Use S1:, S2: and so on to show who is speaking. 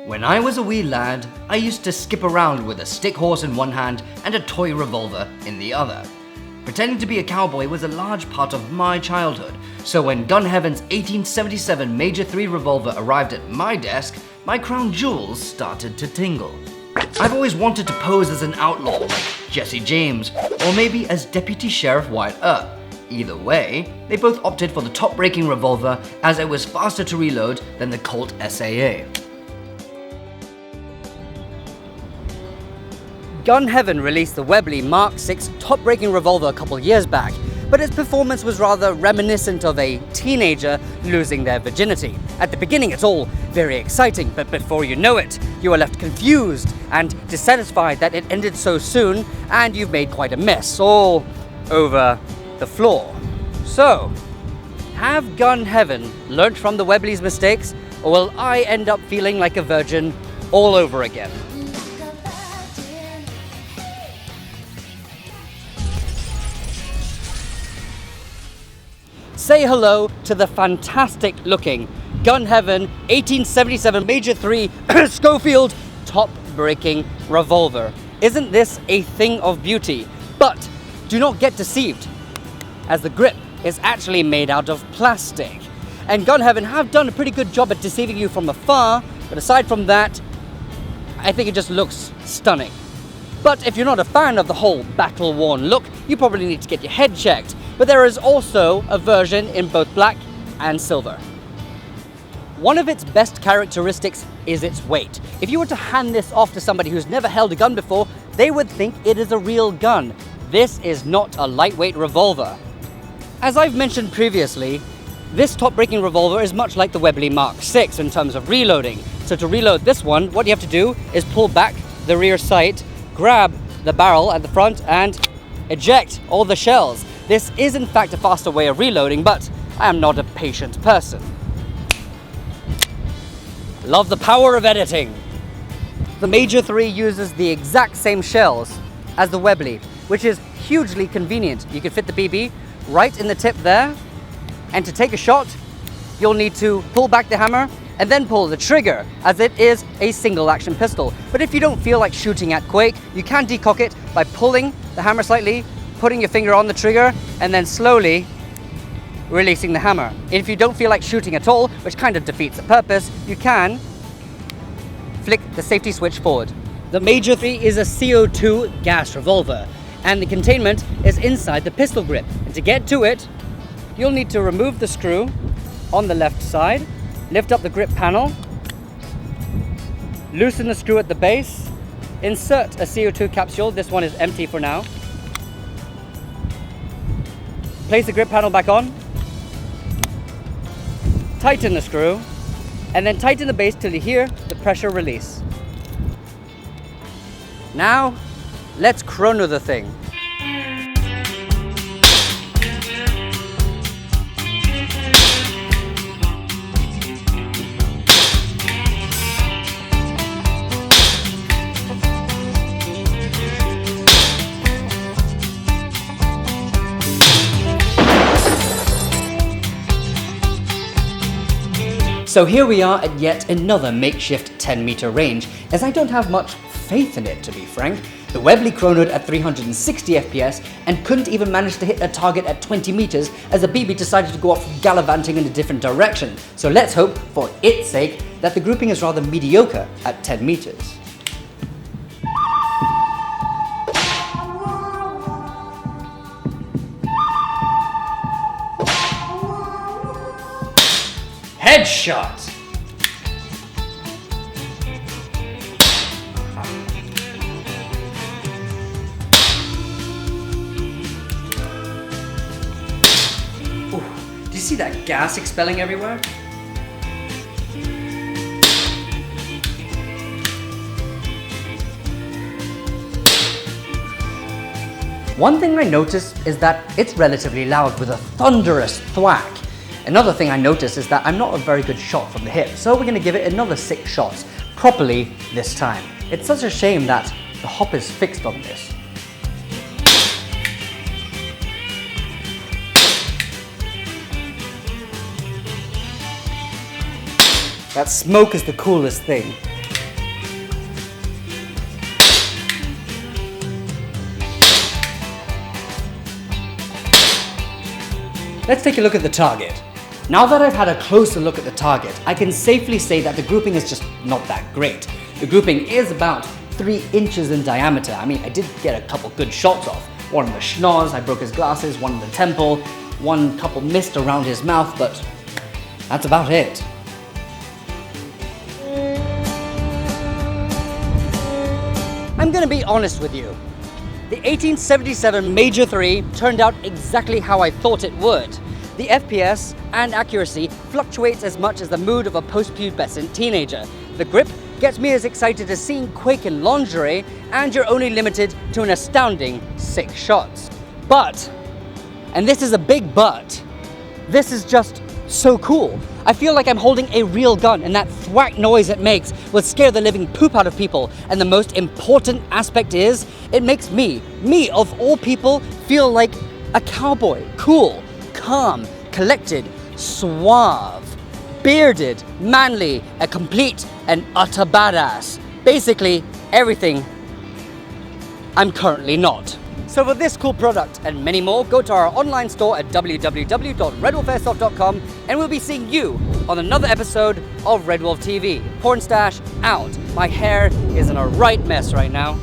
S1: When I was a wee lad, I used to skip around with a stick horse in one hand and a toy revolver in the other. Pretending to be a cowboy was a large part of my childhood, so when Gun Heaven's 1877 Major III revolver arrived at my desk, my crown jewels started to tingle. I've always wanted to pose as an outlaw like Jesse James, or maybe as Deputy Sheriff Wyatt Earp. Either way, they both opted for the top-breaking revolver as it was faster to reload than the Colt SAA.
S2: Gun Heaven released the Webley Mark VI top-breaking revolver a couple years back, but its performance was rather reminiscent of a teenager losing their virginity. At the beginning it's all very exciting, but before you know it, you are left confused and dissatisfied that it ended so soon, and you've made quite a mess all over the floor. So, have Gun Heaven learnt from the Webley's mistakes, or will I end up feeling like a virgin all over again? Say hello to the fantastic looking Gun Heaven 1877 Major III Schofield top-breaking revolver. Isn't this a thing of beauty? But do not get deceived, as the grip is actually made out of plastic. And Gun Heaven have done a pretty good job at deceiving you from afar, but aside from that, I think it just looks stunning. But if you're not a fan of the whole battle-worn look, you probably need to get your head checked. But there is also a version in both black and silver. One of its best characteristics is its weight. If you were to hand this off to somebody who's never held a gun before, they would think it is a real gun. This is not a lightweight revolver. As I've mentioned previously, this top-breaking revolver is much like the Webley Mark VI in terms of reloading. So to reload this one, what you have to do is pull back the rear sight, grab the barrel at the front, and eject all the shells. This is in fact a faster way of reloading, but I am not a patient person. Love the power of editing. The Major III uses the exact same shells as the Webley, which is hugely convenient. You can fit the BB right in the tip there, and to take a shot, you'll need to pull back the hammer and then pull the trigger, as it is a single action pistol. But if you don't feel like shooting at Quake, you can decock it by pulling the hammer slightly, putting your finger on the trigger, and then slowly releasing the hammer. If you don't feel like shooting at all, which kind of defeats the purpose, you can flick the safety switch forward. The Major III is a CO2 gas revolver, and the containment is inside the pistol grip. And to get to it, you'll need to remove the screw on the left side, lift up the grip panel, loosen the screw at the base, insert a CO2 capsule. This one is empty for now. Place the grip panel back on, tighten the screw, and then tighten the base till you hear the pressure release. Now, let's chrono the thing. So here we are at yet another makeshift 10-meter range, as I don't have much faith in it, to be frank. The Webley chronoed at 360 FPS and couldn't even manage to hit a target at 20 meters as the BB decided to go off gallivanting in a different direction. So let's hope, for its sake, that the grouping is rather mediocre at 10 meters. Headshot! Ooh, do you see that gas expelling everywhere? One thing I noticed is that it's relatively loud with a thunderous thwack. Another thing I noticed is that I'm not a very good shot from the hip, so we're going to give it another 6 shots, properly this time. It's such a shame that the hop is fixed on this. That smoke is the coolest thing. let's take a look at the target. Now that I've had a closer look at the target, I can safely say that the grouping is just not that great. The grouping is about 3 inches in diameter. I mean, I did get a couple good shots off. One in the schnoz, I broke his glasses, one in the temple, one couple missed around his mouth, but that's about it. I'm gonna be honest with you. The 1877 Major 3 turned out exactly how I thought it would. The FPS and accuracy fluctuates as much as the mood of a post-pubescent teenager. The grip gets me as excited as seeing Quake in lingerie, and you're only limited to an astounding 6 shots. But, and this is a big but, this is just so cool. I feel like I'm holding a real gun, and that thwack noise it makes will scare the living poop out of people. And the most important aspect is, it makes me of all people, feel like a cowboy. Cool, calm, collected, suave, bearded, manly, a complete and utter badass. Basically, everything I'm currently not. So for this cool product and many more, go to our online store at www.redwolfairsoft.com, and we'll be seeing you on another episode of RedWolf TV. Porn stash out. My hair is in a right mess right now.